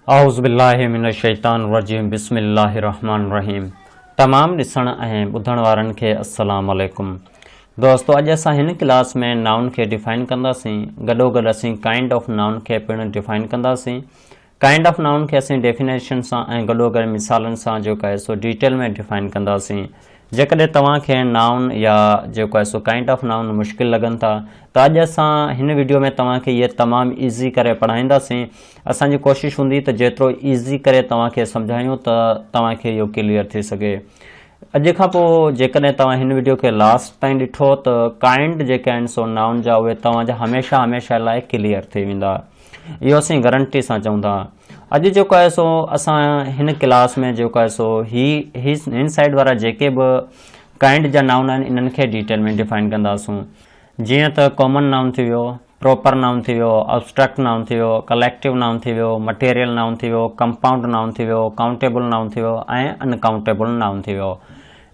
औज़ुबिल्लाहिमिनश्शैतानिर्रजीम बिस्मिल्लाहिर्रहमानिर्रहीम। तमाम ॾिसण ऐं ॿुधण वारनि खे अस्सलाम वालेकुम। दोस्तों, अॼु असां हिन क्लास में नाउन खे डिफाइन कंदासीं। गॾोगॾु असीं काइंड ऑफ नाउन खे पिणु डिफाइन कंदासीं। काइंड ऑफ नाउन खे असीं डेफिनेशन सां ऐं गॾोगॾु मिसालनि सां जेको आहे सो डिटेल में डिफाइन कंदासीं। जेकॾहिं तव्हांखे नाउन या जेको आहे सो काइंड ऑफ नाउन मुश्किल लॻनि था त अॼु असां हिन वीडियो में तव्हांखे इहे तमामु ईज़ी करे पढ़ाईंदासीं। असांजी कोशिशि हूंदी त जेतिरो ईज़ी करे तव्हांखे सम्झायूं त तव्हांखे इहो क्लियर थी सघे। अॼु खां पोइ जेकॾहिं तव्हां हिन वीडियो खे लास्ट ताईं ॾिठो त काइंड जेके आहिनि सो नाउन जा उहे तव्हांजा हमेशह लाइ क्लियर थी वेंदा। इहो असीं गारंटी सां चऊं था। अॼु जेको आहे सो असां हिन क्लास में जेको आहे सो हिन साइड वारा जेके बि काइंड जा नाउन आहिनि इन्हनि खे डिटेल में डिफाइन कंदासूं। जीअं त कॉमन नाउन थी वियो, प्रॉपर नाउन थी वियो, अब्स्ट्रैक्ट नाउन थी वियो, कलेक्टिव नाउन थी वियो, मटेरियल नाउन थी वियो, कंपाउंड नाउन थी वियो, काउंटेबल नाउन थी वियो ऐं अनकाउंटेबल नाउन थी वियो।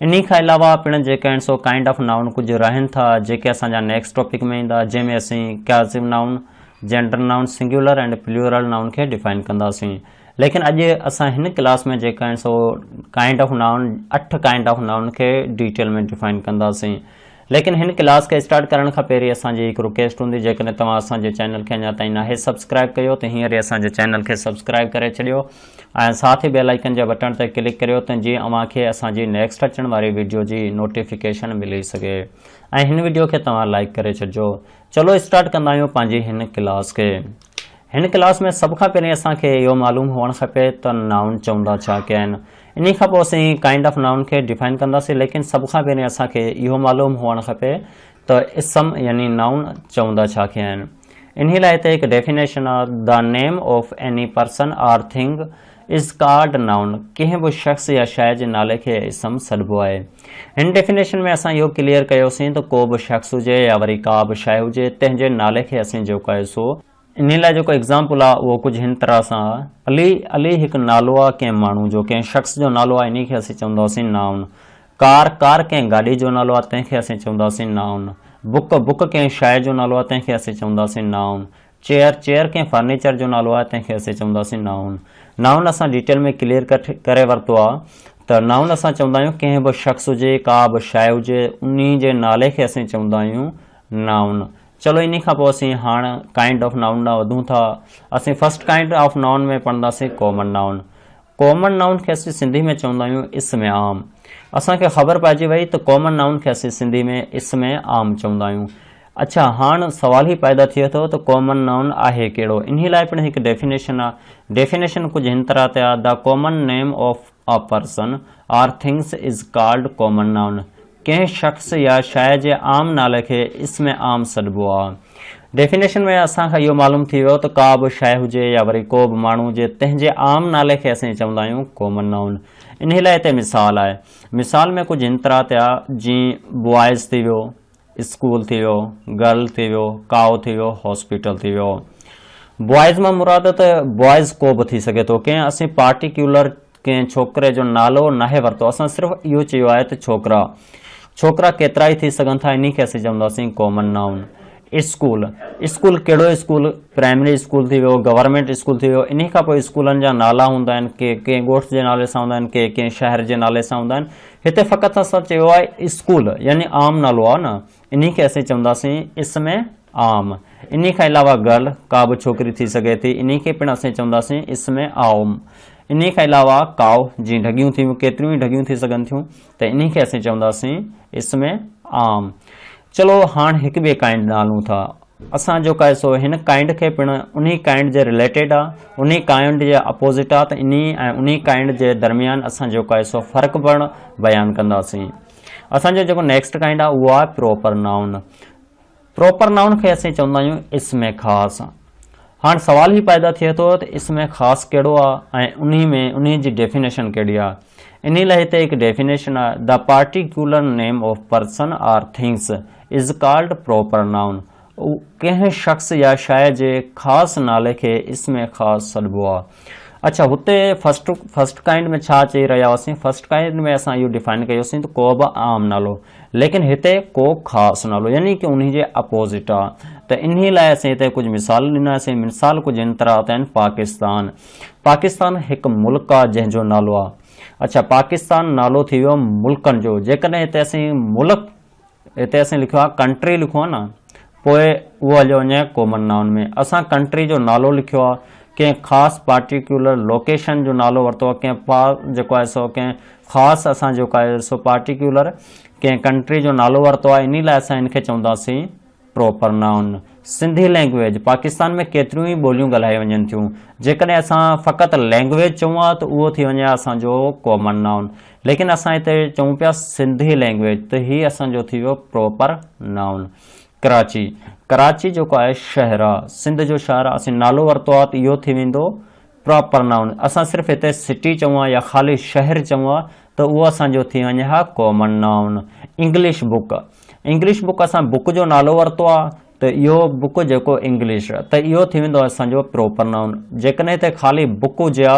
इन खां अलावा पिणु जेके आहिनि सो काइंड ऑफ नाउन कुझु रहनि था जेके असांजा नेक्स्ट टॉपिक में ईंदा, जंहिंमें असीं कैज़िव noun, gender noun, singular and plural noun खे डिफाइन कंदासीं। लेकिन अॼु असां हिन क्लास में जेका आहिनि सो kind of noun 8 kind of noun खे डिटेल में डिफाइन कंदासीं। लेकिन हिन क्लास खे स्टार्ट करण खां पहिरीं असांजी हिकु रिक्वेस्ट हूंदी, जेकॾहिं तव्हां असांजे चैनल खे अञा ताईं नाहे सब्सक्राइब कयो त हींअर ई असांजे चैनल खे सब्सक्राइब करे छॾियो ऐं साथ ई बेल आइकन जे बटन ते क्लिक करियो त जीअं अव्हांखे असांजी नेक्स्ट अचण वारी वीडियो जी नोटिफिकेशन मिली सघे ऐं हिन वीडियो खे तव्हां लाइक करे छॾिजो। चलो स्टार्ट कंदा आहियूं पंहिंजी हिन क्लास खे। हिन क्लास में सभ खां पहिरीं असांखे इहो मालूम हुअणु खपे त नाउन चवंदा छा कया आहिनि। इन खां पोइ असीं काइंड ऑफ नाउन खे डिफाइन कंदासीं। लेकिन सभ खां पहिरीं असांखे इहो मालूम हुअणु खपे त इसम यानी नाउन चवंदा छा कया आहिनि। इन लाइ हिते हिकु डेफिनेशन आहे, the name of any person or thing is called noun. कंहिं बि शख़्स या शइ जे नाले खे इसम सॾिबो आहे। हिन डेफिनेशन में असां इहो क्लियर कयोसीं त को बि शख़्स हुजे या वरी का बि शइ हुजे तंहिंजे नाले खे असीं जेको आहे सो इन लाइ जेको एग्ज़ाम्पल आहे उहो कुझु हिन तरह सां आहे। अली हिकु नालो आहे कंहिं माण्हू जो, कंहिं शख़्स जो नालो आहे, इन खे असीं चवंदासीं नाउन। कार कंहिं गाॾी जो नालो आहे, तंहिंखे असीं चवंदासीं नाउन। बुक कंहिं शइ जो नालो आहे, तंहिंखे असीं चवंदासीं नाउन। चेयर कंहिं फर्नीचर जो नालो आहे, तंहिंखे असीं चवंदासीं नाउन। नाउन असां डिटेल में क्लियर करे वरितो आहे त नाउन असां चवंदा आहियूं कंहिं बि शख़्स हुजे, का बि शइ हुजे, उन जे नाले खे असीं चवंदा आहियूं नाउन। चलो इन खां पोइ असीं हाणे काइंड ऑफ नाउन ॾांहुं वधूं था। असीं फर्स्ट काइंड ऑफ नाउन में पढ़ंदासीं कॉमन नाउन। कॉमन नाउन खे असीं सिंधी में चवंदा आहियूं इसम आम। असांखे ख़बर पइजी वई त कॉमन नाउन खे असीं सिंधी में इसम आम चवंदा आहियूं। अच्छा, हाणे सवाल ई पैदा थिए थो त कॉमन नाउन आहे कहिड़ो। इन लाइ पिणु हिकु डेफिनेशन आहे। डेफिनेशन कुझु हिन तरह ते आहे, the common name of a person or things is called common noun. कंहिं शख़्स या शइ जे आम नाले खे इसम आम सॾिबो आहे। डेफिनेशन में असांखे इहो मालूम थी वियो त का बि शइ हुजे या वरी को बि माण्हू हुजे तंहिंजे आम नाले खे असीं चवंदा आहियूं कॉमन नाउन। इन लाइ हिते मिसाल आहे। मिसाल में कुझु हिन तरह ते आहे, जीअं बॉइज़ थी वियो, स्कूल थी वियो, गर्ल थी वियो, काउ थी वियो, हॉस्पिटल थी वियो। बॉइज़ मां मुराद त बॉइज़ को बि थी सघे थो। कंहिं असीं पार्टिकुलर कंहिं छोकिरे जो नालो नाहे वरितो, असां सिर्फ़ु इहो चयो आहे त छोकिरा केतिरा ई थी सघनि था, इन खे असीं चवंदासीं कॉमन नाउन। स्कूल कहिड़ो स्कूल, प्राइमरी स्कूल थी वियो, गवर्नमेंट स्कूल थी वियो। इन खां पोइ स्कूलनि जा नाला हूंदा आहिनि, कंहिं ॻोठ जे नाले सां हूंदा आहिनि, कंहिं शहर जे नाले सां हूंदा आहिनि। हिते फ़क़ति असां चयो आहे स्कूल यानी आम नालो आहे न, इन खे असीं चवंदासीं इसम आम। इन खां अलावा गर्ल का बि छोकिरी थी सघे थी, इन खे पिणु असीं चवंदासीं इसम आम। इन खां अलावा काउ, जीअं ढगियूं थी वियूं, केतिरियूं ई ढगियूं थी सघनि थियूं, त इन खे असीं चवंदासीं इसम आम। चलो हाणे हिकु ॿिए काइंड ॾांहं था। असां जेको आहे सो हिन काइंड खे पिणु उन काइंड जे रिलेटेड आहे, उन काइंड जे अपोज़िट आहे, त इन ऐं उन काइंड जे दरमियान असां जेको आहे सो फ़र्क़ु पिणु बयानु कंदासीं। असांजो जेको नेक्स्ट काइंड आहे उहो आहे प्रॉपर नाउन। प्रॉपर नाउन खे असीं चवंदा आहियूं इसम ख़ासि। हाणे सवाल ई पैदा थिए थो त इसम ख़ासि कहिड़ो आहे ऐं उन जी डेफिनेशन कहिड़ी आहे। इन लाइ हिते हिकु डेफिनेशन आहे, the particular name of person or things is called proper noun. कंहिं शख़्स या शइ जे ख़ासि नाले खे इसम ख़ासि सॾिबो आहे। अच्छा, हुते फर्स्ट काइंड में छा चई रहिया हुआसीं? फर्स्ट काइंड में असां इहो डिफाइन कयोसीं त को बि आम नालो, लेकिन हिते को ख़ासि नालो यानी कि उन जे अपोज़िट आहे। त इन्ही लाइ असीं हिते कुझु मिसाल ॾिनासीं। मिसाल कुझु इन तरह त आहिनि। पाकिस्तान, पाकिस्तान हिकु मुल्क आहे जंहिंजो नालो आहे। अच्छा, पाकिस्तान नालो थी वियो मुल्कनि जो। जेकॾहिं हिते असीं मुल्क, हिते असीं लिखियो आहे कंट्री लिखियो आहे न, पोइ उहो हलियो वञे कॉमन नाउन में। असां कंट्री जो नालो लिखियो आहे, कंहिं ख़ासि पार्टिकुलर लोकेशन जो नालो वरितो आहे, कंहिं जेको आहे सो कंहिं ख़ासि असां जेको आहे सो पार्टिकुलर कंहिं कंट्री जो नालो वरितो आहे, इन लाइ असां हिनखे चवंदासीं proper noun. Sindhi language, Pakistan में केतिरियूं ई ॿोलियूं ॻाल्हाए वञनि थियूं। जेकॾहिं असां फ़क़ति लैंग्वेज चऊं आहे त उहो थी वञे असांजो कॉमन नाउन, लेकिन असां हिते चऊं पिया सिंधी लैंग्वेज, त हीअ असांजो थी वियो प्रॉपर नाउन। कराची, कराची जेको आहे शहर आहे, सिंध जो शहर आहे, असीं नालो वरितो आहे त इहो थी वेंदो प्रॉपर नाउन। असां सिर्फ़ु हिते सिटी चऊं आहे या ख़ाली शहर चऊं आहे त उहो असांजो थी वञे हा common noun. English book, English book असां बुक जो नालो वरितो आहे त इहो बुक जेको इंग्लिश, त इहो थी वेंदो असांजो प्रॉपर नाउन। जेकॾहिं हिते ख़ाली बुक हुजे हा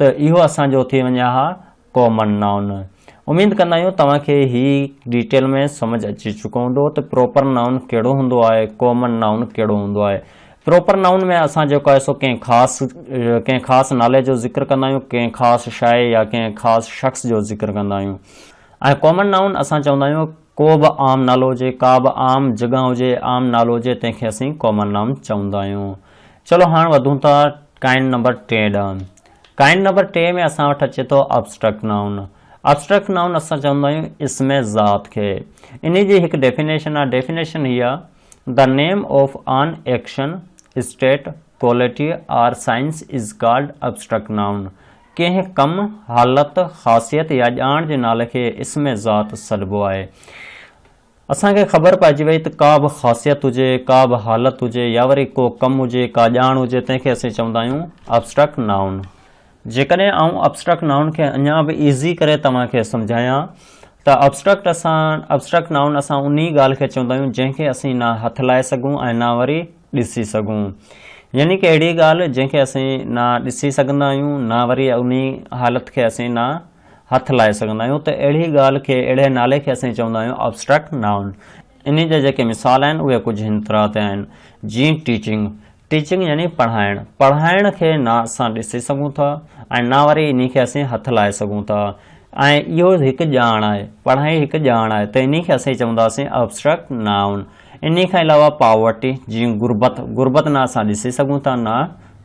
त इहो असांजो थी वञे हा कॉमन नाउन। उमेद कंदा आहियूं तव्हांखे ही डिटेल में समझ अची चुको हूंदो त प्रॉपर नाउन कहिड़ो हूंदो आहे, कॉमन नाउन कहिड़ो हूंदो आहे। प्रॉपर नाउन में असां जेको आहे सो कंहिं ख़ासि नाले जो ज़िक्र कंदा आहियूं, कंहिं ख़ासि शइ या कंहिं ख़ासि शख़्स जो ज़िक्र कंदा आहियूं। ऐं कॉमन नाउन असां चवंदा आहियूं को बि आम नालो हुजे, का बि आम जॻह हुजे, आम नालो हुजे, तंहिंखे असीं कॉमन नाउन चवंदा आहियूं। चलो हाणे वधूं था काइंड नंबर 3 ॾांहुं। काइंड नंबर 3 में असां वटि अचे थो एब्स्ट्रैक्ट नाउन। एब्स्ट्रैक्ट नाउन असां चवंदा आहियूं इसमें ज़ात खे। इन जी हिकु डेफिनेशन आहे। डेफिनेशन हीअ आहे, the name of an action, state, quality or science is called abstract noun. कंहिं कम, हालत, ख़ासियत या ॼाण जे नाले खे इसमें ज़ात सॾिबो आहे। असांखे ख़बर पइजी वई त का बि ख़ासियत हुजे, का बि हालत हुजे, या वरी को कमु हुजे, का ॼाण हुजे, तंहिंखे असीं चवंदा आहियूं एब्स्ट्रैक्ट नाउन। जेकॾहिं आउं एब्स्ट्रैक्ट नाउन खे अञा बि ईज़ी करे तव्हांखे सम्झायां त एब्स्ट्रैक्ट नाउन असां उन ॻाल्हि खे चवंदा आहियूं जंहिंखे असीं न हथु लाए सघूं ऐं न वरी ॾिसी सघूं। यानी कि अहिड़ी ॻाल्हि जंहिंखे असीं न ॾिसी सघंदा आहियूं, न वरी उन हालत खे असीं न हथु लाए सघंदा आहियूं, त अहिड़ी ॻाल्हि खे, अहिड़े नाले खे असीं चवंदा आहियूं एब्स्ट्रैक्ट नाउन। इन जा जेके मिसाल आहिनि उहे कुझु हिन तरह ते आहिनि। जीअं टीचिंग, टीचिंग यानी पढ़ाइणु। पढ़ाइण खे न असां ॾिसी सघूं था ऐं न वरी इन खे असीं हथु लाए सघूं था, ऐं इहो हिकु ॼाण आहे, पढ़ाई हिकु ॼाण आहे, त इन खे असीं चवंदासीं एब्स्ट्रैक्ट नाउन। इन खां अलावा पावर्टी, जीअं गुरबत, गुरबत न असां ॾिसी सघूं था, न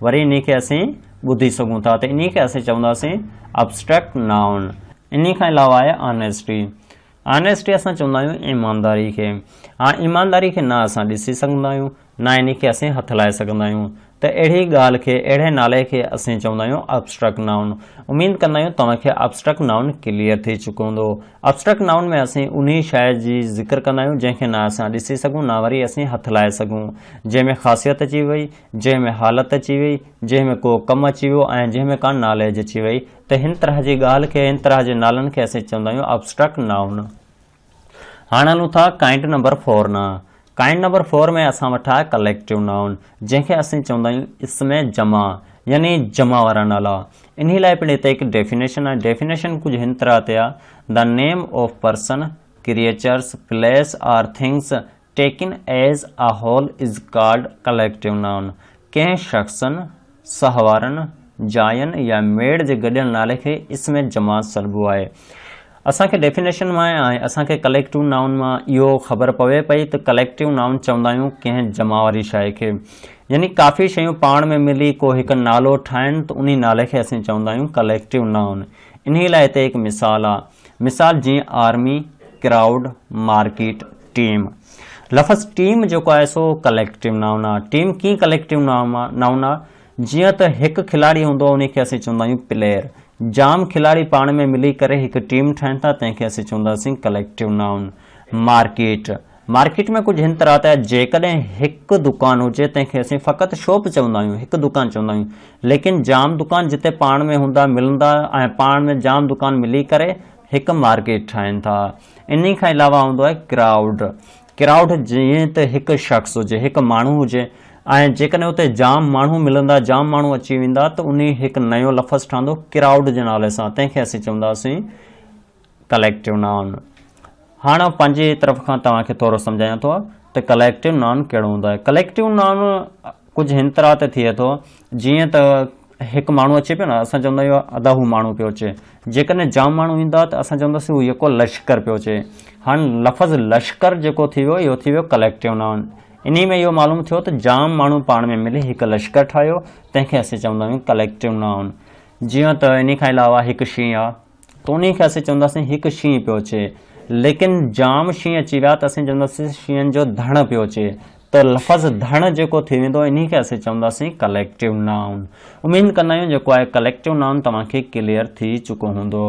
वरी इन खे असीं ॿुधी सघूं था, त इन खे असीं चवंदासीं एब्स्ट्रैक्ट नाउन। इन खां अलावा आहे ऑनेस्टी। ऑनेस्टी असां चवंदा आहियूं ईमानदारी खे। हाणे ईमानदारी खे न असां ॾिसी सघंदा आहियूं, न इन खे असीं हथु लाए सघंदा आहियूं, त अहिड़ी ॻाल्हि खे, अहिड़े नाले खे असीं चवंदा आहियूं एब्स्ट्रैक्ट नाउन। उमेद कंदा आहियूं तव्हांखे एब्स्ट्रैक्ट नाउन क्लियर थी चुको हूंदो। एब्स्ट्रैक्ट नाउन में असीं उन शइ जी ज़िक्र कंदा आहियूं जंहिंखे न असां ॾिसी सघूं, न वरी असीं हथु लाए सघूं, जंहिंमें ख़ासियत अची वई, जंहिंमें हालत अची वई, जंहिंमें को कमु अची वियो ऐं जंहिंमें का नॉलेज अची वई, त हिन तरह जी ॻाल्हि खे, हिन तरह जे नालनि खे असीं चवंदा आहियूं एब्स्ट्रैक्ट नाउन। हाणे हलूं था काइंड नंबर 4 ॾांहुं। काइंड नंबर 4 में असां वटि आहे कलेक्टिव नाउन, जंहिंखे असीं चवंदा आहियूं इसमें जमा, यानी जमा वारा नाला। इन लाइ पिणु हिते हिकु डेफिनेशन आहे। डेफिनेशन कुझु हिन तरह ते आहे, the name of person, creatures, place or things taken as a whole is called collective noun. कंहिं शख़्सनि, सहवारनि, जायनि या मेड़ जे गॾियल नाले खे इसमें जमा सॾिबो आहे। असांखे डेफिनेशन मां ऐं असांखे कलेक्टिव नाउन मां इहो ख़बर पवे पई त कलेक्टिव नाउन चवंदा आहियूं कंहिं जमा वारी शइ खे, यानी काफ़ी शयूं पाण में मिली को हिकु नालो ठाहिनि त उन नाले खे असीं चवंदा आहियूं कलेक्टिव नाउन। इन लाइ हिते हिकु मिसाल आहे। मिसाल जीअं आर्मी, क्राउड, मार्केट, टीम। लफ़्ज़ टीम जेको आहे सो कलेक्टिव नाउन आहे। टीम कीअं कलेक्टिव नाउन आहे? जीअं त हिकु खिलाड़ी हूंदो आहे, उनखे असीं चवंदा आहियूं प्लेयर। जाम खिलाड़ी पाण में मिली करे हिकु टीम ठाहिनि था, तंहिंखे असीं चवंदासीं कलेक्टिव नाउन। मार्केट, मार्केट में कुझु हिन तरह त जेकॾहिं हिकु दुकानु हुजे तंहिंखे असीं फ़क़ति शॉप चवंदा आहियूं, हिकु दुकानु चवंदा आहियूं, लेकिन जाम दुकान जिते पाण में हूंदा, मिलंदा ऐं पाण में जाम दुकान मिली करे हिकु मार्केट ठाहिनि था। इन खां अलावा हूंदो आहे क्राउड। क्राउड जीअं त हिकु शख़्स हुजे, हिकु माण्हू हुजे, ऐं जेकॾहिं उते जाम माण्हू मिलंदा, जाम माण्हू अची वेंदा, त उन हिकु नयो लफ़्ज़ ठहंदो क्राउड जे नाले सां, तंहिंखे असीं चवंदासीं कलेक्टिव नाउन। हाणे पंहिंजी तरफ़ खां तव्हांखे थोरो सम्झायां थो त कलेक्टिव नाउन कहिड़ो हूंदो आहे। कलेक्टिव नाउन कुझु हिन तरह ते थिए थो जीअं त हिकु माण्हू अचे पियो न, असां चवंदा आहियूं अदा हू माण्हू पियो अचे, जेकॾहिं जाम माण्हू ईंदा त असां चवंदासीं हू जेको लश्कर पियो अचे। हाणे लफ़्ज़ लश्कर जेको थी वियो इहो थी वियो कलेक्टिव नाउन। इन में इहो मालूम थियो त जाम माण्हू पाण में मिली हिकु लश्कर ठाहियो, तंहिंखे असीं चवंदा आहियूं कलेक्टिव नाउन। जीअं त इन खां अलावा हिकु शींहुं आहे त उन खे असीं चवंदासीं हिकु शींहुं पियो अचे, लेकिन जाम शींहुं अची विया त असीं चवंदासीं शींहनि जो धण पियो अचे, त लफ़्ज़ धण जेको थी वेंदो इन खे असीं चवंदासीं कलेक्टिव नाउन। उमेद कंदा आहियूं जेको आहे कलेक्टिव नाउन तव्हांखे क्लियर थी चुको हूंदो।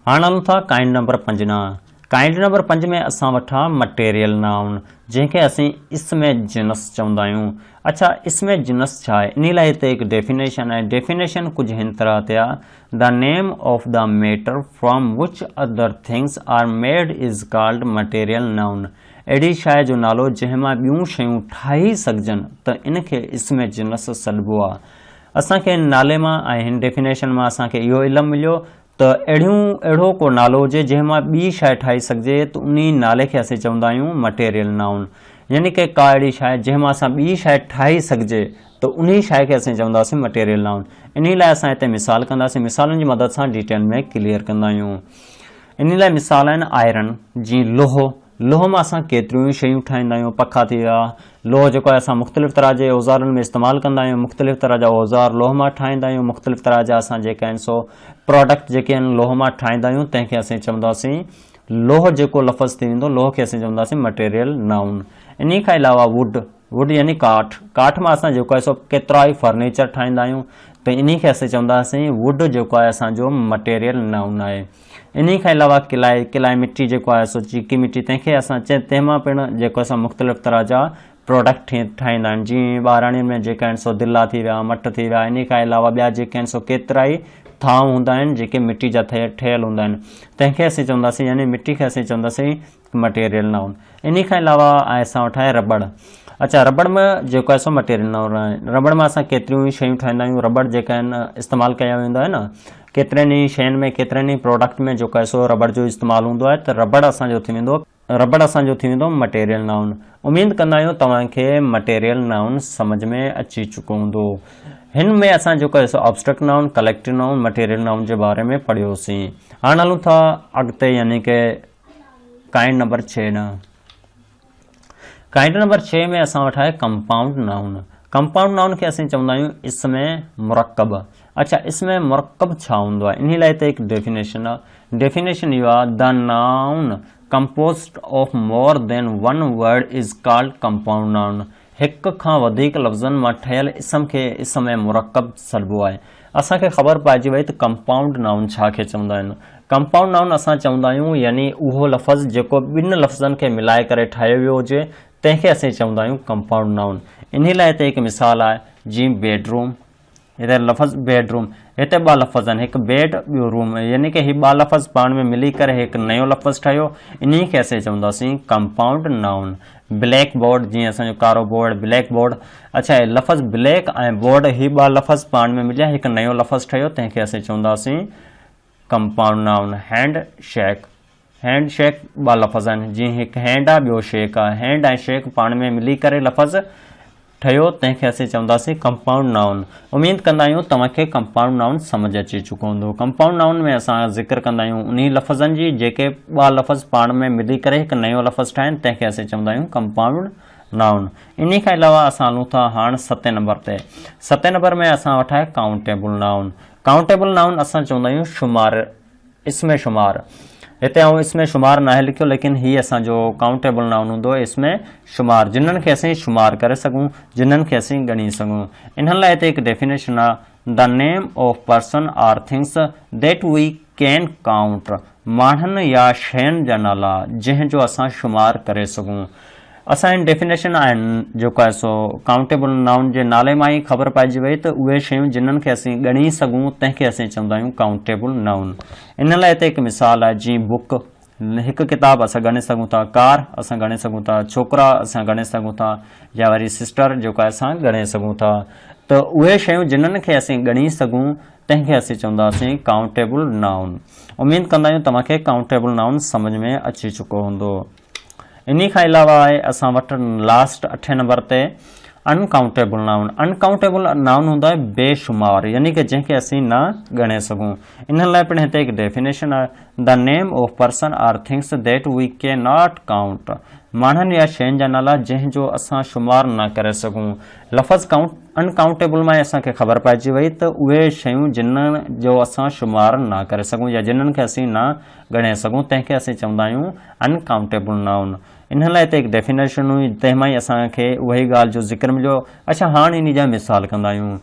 हाणे हलूं था काइंड नंबर 5 ॾांहुं। काइंड नंबर 5 में असां वठां मटेरियल नाउन, जंहिंखे असीं इसमे जिनस चवंदा आहियूं। अच्छा, इसमे जिनस छा आहे? इन लाइ हिते हिकु डेफिनेशन आहे। डेफिनेशन कुझु हिन तरह ते आहे, the name of the matter from which other things are made is called material noun. अहिड़ी शइ जो नालो जंहिं मां ॿियूं शयूं ठाही सघजनि त इनखे इसमे जिनस सॾिबो आहे। असांखे नाले मां ऐं हिन डेफिनेशन मां असांखे इहो इल्मु मिलियो त अहिड़ो को नालो हुजे जंहिं मां ॿी शइ ठाही सघिजे त उन नाले खे असीं चवंदा आहियूं मटेरियल नाउन। यानी कि का अहिड़ी शइ जंहिं मां असां ॿी शइ ठाही सघिजे त उन शइ खे असीं चवंदासीं मटेरियल नाउन। इन लाइ असां हिते मिसाल कंदासीं, मिसालनि जी मदद सां डिटेल में क्लियर कंदा आहियूं। इन लाइ मिसाल आहिनि आयरन, जीअं लोहो। लोह मां असां केतिरियूं शयूं ठाहींदा आहियूं, पखा थी विया। लोह जेको आहे असां मुख़्तलिफ़ तरह जे औज़ारनि में इस्तेमालु कंदा आहियूं, मुख़्तलिफ़ तरह जा औज़ार लोह मां ठाहींदा आहियूं, मुख़्तलिफ़ तरह जा असां जेके आहिनि सो प्रोडक्ट जेके आहिनि लोह मां ठाहींदा आहियूं, तंहिंखे असीं चवंदासीं लोह। जेको लफ़्ज़ थी वेंदो लोह खे असीं चवंदासीं मटेरियल नाउन। इन खां अलावा वुड यानी काठ मां असां जेको आहे सो केतिरा ई फर्नीचर ठाहींदा आहियूं, त इन खे असीं चवंदासीं वुड जेको आहे असांजो मटेरियल नाउन आहे। इन खां अलावा किलाई मिटी जेको आहे सो चीकी मिटी, तंहिंखे असां तंहिंमां पिणु जेको असां मुख़्तलिफ़ तरह जा प्रोडक्ट ठाहींदा आहिनि। जीअं ॿाराणियुनि में जेके आहिनि सो दिला थी विया, मट थी विया। इन खां अलावा ॿिया जेके आहिनि सो केतिरा ई थांव हूंदा आहिनि जेके मिटी जा ठहियल हूंदा आहिनि, तंहिंखे असीं चवंदासीं यानी मिटी खे असीं चवंदासीं मटेरियल नाउन। इन खां अलावा असां वटि आहे रबड़। अच्छा, रबड़ में जेको आहे सो मटेरियल नाउन आहे। रबड़ मां असां केतिरियूं ई शयूं ठाहींदा आहियूं। रबड़ जेका आहिनि इस्तेमालु कया वेंदा आहिनि न, केतिरनि ई शयुनि में, केतिरनि ई प्रोडक्ट में जेको आहे सो रबड़ जो इस्तेमालु हूंदो आहे, त रबड़ असांजो थी वेंदो मटेरियल नाउन। उमेद कंदा आहियूं तव्हांखे मटेरियल नाउन सम्झ में अची चुको हूंदो। हिन में असां जेको आहे सो abstract noun, collective noun, material noun जे बारे में पढ़ियोसीं। हाणे हलूं था अॻिते, यानी कि काइंड नंबर 6 ॾांहुं। काइंड नंबर 6 में असां वटि आहे कंपाउंड नाउन। कंपाउंड नाउन खे असीं चवंदा आहियूं इसमे मुरकब। अच्छा, इसमें मुरकब छा हूंदो आहे? इन लाइ हिते हिकु डेफिनेशन आहे। डेफिनेशन इहो आहे, the noun composed of more than one word is called compound noun. हिकु खां वधीक लफ़्ज़नि मां ठहियल इसम खे इसमे मुरकब सॾिबो आहे। असांखे ख़बर पइजी वई त कंपाउंड नाउन छा खे चवंदा आहिनि। कंपाउंड नाउन असां चवंदा आहियूं यानी उहो लफ़्ज़ जेको ॿिनि लफ़्ज़नि खे मिलाए करे ठाहियो वियो हुजे, तंहिंखे असीं चवंदा आहियूं कंपाउंड नाउन। इन लाइ हिते हिकु मिसाल आहे, जीअं बेडरूम। हिते लफ़्ज़ बेडरूम, हिते ॿ लफ़्ज़ आहिनि, हिकु बेड ॿियो रूम, यानी कि हीउ ॿ लफ़्ज़ पाण में मिली करे हिकु नयो लफ़्ज़ ठाहियो, इन खे असीं चवंदासीं कंपाउंड नाउन। ब्लैक बोर्ड, जीअं असांजो कारो बोर्ड, ब्लैक बोर्ड। अच्छा, लफ़्ज़ ब्लैक ऐं बोर्ड हीउ ॿ लफ़्ज़ पाण में मिलिया हिकु नयो लफ़्ज़ ठहियो, तंहिंखे असीं चवंदासीं compound noun. Hand shake, hand shake ॿ लफ़्ज़ आहिनि, जीअं हिकु हैंड आहे ॿियो शेक आहे। हैंड ऐं शेक पाण में मिली करे लफ़्ज़ ठहियो, तंहिंखे असीं चवंदासीं कंपाउंड नाउन। उमेद कंदा आहियूं तव्हांखे कंपाउंड नाउन सम्झ अची चुको हूंदो। कंपाउंड नाउन में असां ज़िक्र कंदा आहियूं उन लफ़्ज़नि जी जेके ॿ लफ़्ज़ पाण में मिली करे हिकु नयो लफ़्ज़ ठाहिनि, तंहिंखे असीं चवंदा आहियूं कंपाउंड नाउन। इन खां अलावा असां हलूं था हाणे 7 नंबर ते। 7 नंबर में असां वटि आहे काउंटेबल नाउन। काउंटेबल नाउन असां चवंदा आहियूं शुमार, इसमें शुमार। हिते ऐं इसमें शुमार नाहे लिखियो, लेकिन हीअ असांजो काउंटेबल नाउन हूंदो इसमें शुमार, जिन्हनि खे असीं शुमार करे सघूं, जिन्हनि खे असीं ॻणी सघूं। इन्हनि लाइ हिते हिकु डेफिनेशन आहे, the name of person or things that we can count. माण्हुनि या शयुनि जा नाला जंहिंजो असां शुमार करे सघूं। असां हिन डेफिनेशन आहिनि जेको आहे सो काउंटेबल नाउन जे नाले मां ई ख़बर पइजी वई त उहे शयूं जिन्हनि खे असीं ॻणी सघूं, तंहिंखे असीं चवंदा आहियूं काउंटेबल नाउन। इन लाइ हिते हिकु मिसाल आहे, जीअं बुक, हिकु किताब असां ॻणे सघूं था, कार असां ॻणे सघूं था, छोकिरा असां ॻणे सघूं था, या वरी सिस्टर जेको आहे असां ॻणे सघूं था। त उहे शयूं जिन्हनि खे असीं ॻणी सघूं, तंहिंखे असीं चवंदासीं काउंटेबल नाउन। उमेद कंदा आहियूं तव्हांखे काउंटेबल नाउन सम्झ में अची चुको हूंदो। इन खां अलावा आहे असां वटि लास्ट 8 नंबर ते अनकाउंटेबल नाउन। अनकाउंटेबल नाउन हूंदो आहे बेशुमार, यानी कि जंहिंखे असीं न ॻणे सघूं। इन लाइ पिणु हिते हिकु डेफिनेशन आहे, the name of person or things that we can not count. माण्हुनि या शयुनि जा नाला जंहिंजो असां शुमार न करे सघूं। लफ़्ज़ अनकाउंटेबल में असांखे ख़बर पइजी वई त उहे शयूं जिन्हनि जो असां शुमार न करे सघूं या जिन्हनि खे असीं न ॻणे सघूं, तंहिंखे असीं चवंदा आहियूं अनकाउंटेबल नाउन। इन लाइ हिते हिकु डेफिनेशन हुई, तंहिंमां ई असांखे उहा ई ॻाल्हि जो ज़िक्र मिलियो। अच्छा, हाणे इन जा मिसाल कंदा आहियूं।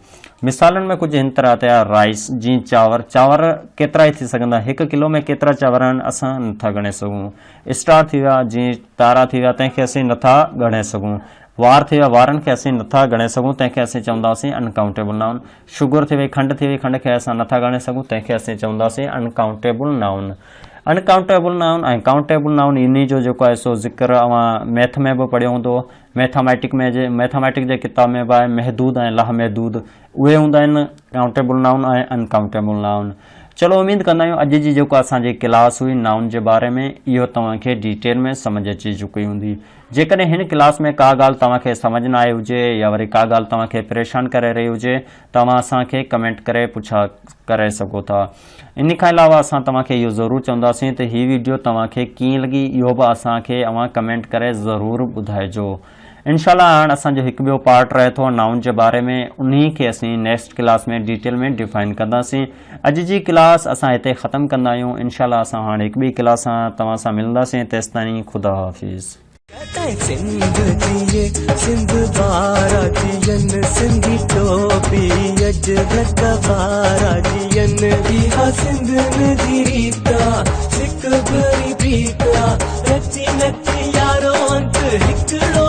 मिसालनि में कुझु हिन तरह ते आहे, राइस जीअं चांवर केतिरा ई थी सघंदा, 1 किलो में केतिरा चांवर आहिनि असां नथा ॻणे सघूं। स्टार थी विया, जीअं तारा थी विया, तंहिंखे असीं नथा ॻणे सघूं। वार थी विया, वारनि खे असीं नथा ॻणे सघूं, तंहिंखे असीं चवंदासीं अनकाउंटेबल नाउन। शुगर थी वई, खंड थी वई, खंड खे असां नथा ॻणे सघूं, तंहिंखे असीं चवंदासीं अनकाउंटेबल नाउन। अनकाउंटेबल नाउन ऐं काउंटेबल नाउन इन जो जेको आहे सो ज़िक्र अवां मैथ में बि पढ़ियो हूंदो। मैथमेटिक जे किताब में बि आहे महदूद ऐं लामहदूद, उहे हूंदा आहिनि काउंटेबल नाउन ऐं अनकाउंटेबल नाउन। चलो, उमेद कंदा आहियूं अॼु जी जेको असांजी क्लास हुई नाउन जे बारे में, इहो तव्हांखे डिटेल में सम्झ अची चुकी हूंदी। जेकॾहिं हिन क्लास में का ॻाल्हि तव्हांखे सम्झ न आई हुजे या वरी का ॻाल्हि तव्हांखे परेशान करे रही हुजे, तव्हां असांखे कमेंट करे पुछा करे सघो था। इन खां अलावा असां तव्हांखे इहो ज़रूरु चवंदासीं त हीअ वीडियो तव्हांखे कीअं लॻी, इहो बि असांखे अव्हां कमेंट करे ज़रूरु ॿुधाइजो। इनशाला हाणे असांजो हिकु ॿियो पार्ट रहे थो नाउन जे बारे में, उन्ही खे असीं नेक्स्ट क्लास में डिटेल में डिफाइन कंदासीं। अॼु जी क्लास असां हिते ख़तमु कंदा आहियूं। इनशाला असां हाणे हिकु ॿी क्लास सां तव्हां सां मिलंदासीं। तेसिताईं ख़ुदा हाफ़िज़। सिंध बारा जियन सिंधी टोपी अजरक बारा जियन इहा सिंध नदी रीता सिक भरी बीता रची नची यारो अंत हिकड़ो